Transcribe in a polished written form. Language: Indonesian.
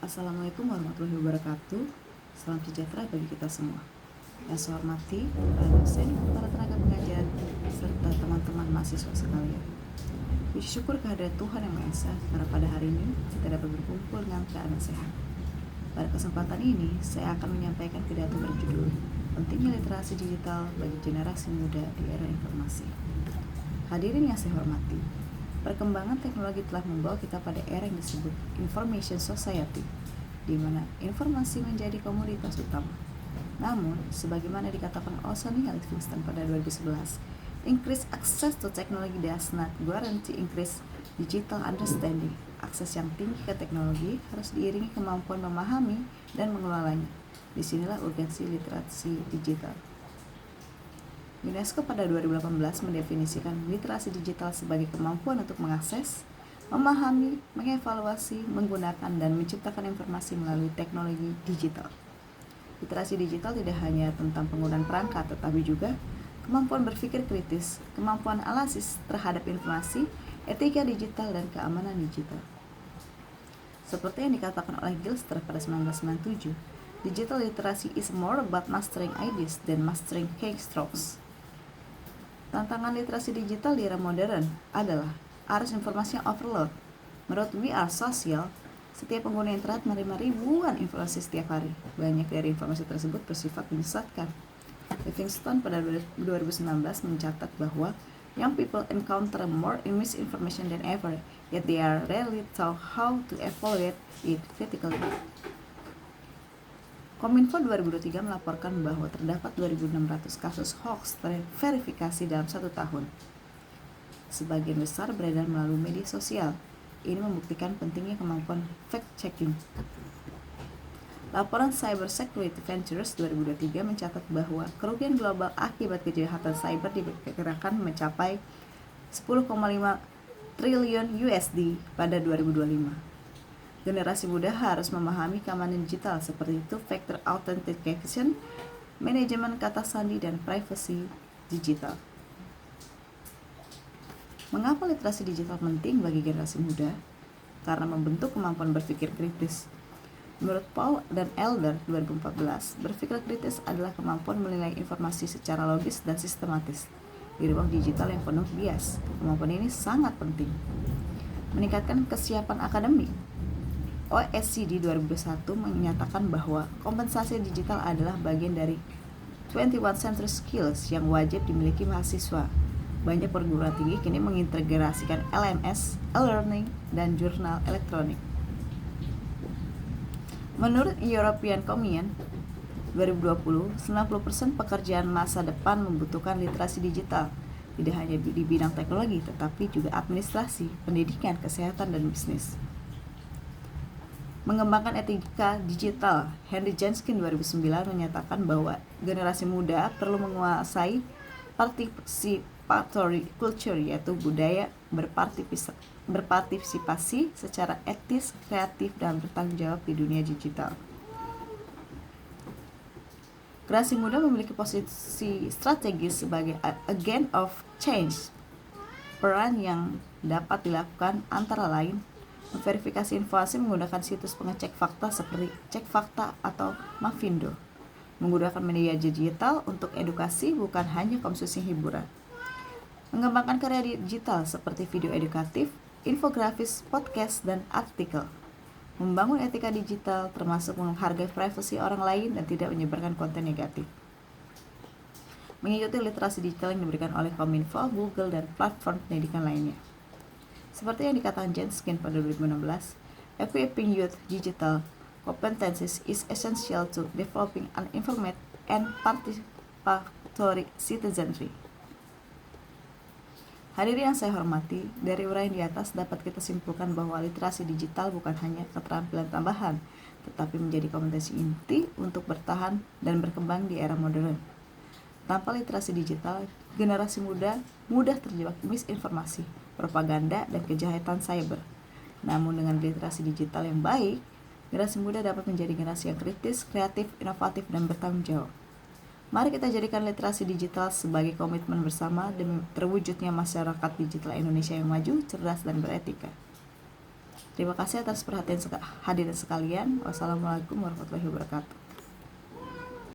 Assalamualaikum warahmatullahi wabarakatuh. Salam sejahtera bagi kita semua. Yang saya hormati para dosen, para tenaga pengajar, serta teman-teman mahasiswa sekalian. Puji syukur kehadirat Tuhan Yang Maha Esa karena pada hari ini kita dapat berkumpul dengan keadaan sehat. Pada kesempatan ini, saya akan menyampaikan pidato berjudul Pentingnya Literasi Digital bagi Generasi Muda di Era Informasi. Hadirin yang saya hormati, perkembangan teknologi telah membawa kita pada era yang disebut Information Society, di mana informasi menjadi komoditas utama. Namun, sebagaimana dikatakan Sonny Livingston pada 2011, increased access to technology does not guarantee increased digital understanding. Akses yang tinggi ke teknologi harus diiringi kemampuan memahami dan mengelolanya. Disinilah urgensi literasi digital. UNESCO pada 2018 mendefinisikan literasi digital sebagai kemampuan untuk mengakses, memahami, mengevaluasi, menggunakan, dan menciptakan informasi melalui teknologi digital. Literasi digital tidak hanya tentang penggunaan perangkat, tetapi juga kemampuan berpikir kritis, kemampuan analisis terhadap informasi, etika digital, dan keamanan digital. Seperti yang dikatakan oleh Gilster pada 1997, digital literacy is more about mastering ideas than mastering keystrokes. Tantangan literasi digital di era modern adalah arus informasi yang overload. Menurut We Are Social, setiap pengguna internet menerima ribuan informasi setiap hari. Banyak dari informasi tersebut bersifat menyesatkan. Livingston pada 2019 mencatat bahwa young people encounter more misinformation than ever, yet they are rarely taught how to evaluate it critically. Kominfo 2023 melaporkan bahwa terdapat 2.600 kasus hoax terverifikasi dalam 1 tahun. Sebagian besar beredar melalui media sosial. Ini membuktikan pentingnya kemampuan fact-checking. Laporan Cyber Security Ventures 2023 mencatat bahwa kerugian global akibat kejahatan cyber diperkirakan mencapai 10,5 triliun USD pada 2025. Generasi muda harus memahami keamanan digital seperti two-factor authentication, manajemen kata sandi, dan privacy digital. Mengapa literasi digital penting bagi generasi muda? Karena membentuk kemampuan berpikir kritis. Menurut Paul dan Elder 2014, berpikir kritis adalah kemampuan menilai informasi secara logis dan sistematis. Di ruang digital yang penuh bias, kemampuan ini sangat penting. Meningkatkan kesiapan akademik. OECD 2021 menyatakan bahwa kompensasi digital adalah bagian dari 21 Century Skills yang wajib dimiliki mahasiswa. Banyak perguruan tinggi kini mengintegrasikan LMS, e-learning, dan jurnal elektronik. Menurut European Commission 2020, 90% pekerjaan masa depan membutuhkan literasi digital, tidak hanya di bidang teknologi, tetapi juga administrasi, pendidikan, kesehatan, dan bisnis. Mengembangkan etika digital, Henry Jenskin 2009 menyatakan bahwa generasi muda perlu menguasai participatory culture, yaitu budaya berpartisipasi secara etis, kreatif, dan bertanggung jawab di dunia digital. Generasi muda memiliki posisi strategis sebagai agent of change. Peran yang dapat dilakukan antara lain memverifikasi informasi menggunakan situs pengecek fakta seperti Cek Fakta atau Mavindo, menggunakan media digital untuk edukasi bukan hanya konsumsi hiburan, mengembangkan karya digital seperti video edukatif, infografis, podcast, dan artikel, membangun etika digital termasuk menghargai privasi orang lain dan tidak menyebarkan konten negatif, mengikuti literasi digital yang diberikan oleh Kominfo, Google, dan platform pendidikan lainnya. Seperti yang dikatakan Jenskin pada 2016, equipping youth digital competencies is essential to developing an informed and participatory citizenry. Hadirin yang saya hormati, dari uraian di atas dapat kita simpulkan bahwa literasi digital bukan hanya keterampilan tambahan, tetapi menjadi kompetensi inti untuk bertahan dan berkembang di era modern. Tanpa literasi digital, generasi muda mudah terjebak misinformasi, propaganda, dan kejahatan cyber. Namun dengan literasi digital yang baik, generasi muda dapat menjadi generasi yang kritis, kreatif, inovatif, dan bertanggung jawab. Mari kita jadikan literasi digital sebagai komitmen bersama demi terwujudnya masyarakat digital Indonesia yang maju, cerdas, dan beretika. Terima kasih atas perhatian hadirin sekalian. Wassalamualaikum warahmatullahi wabarakatuh.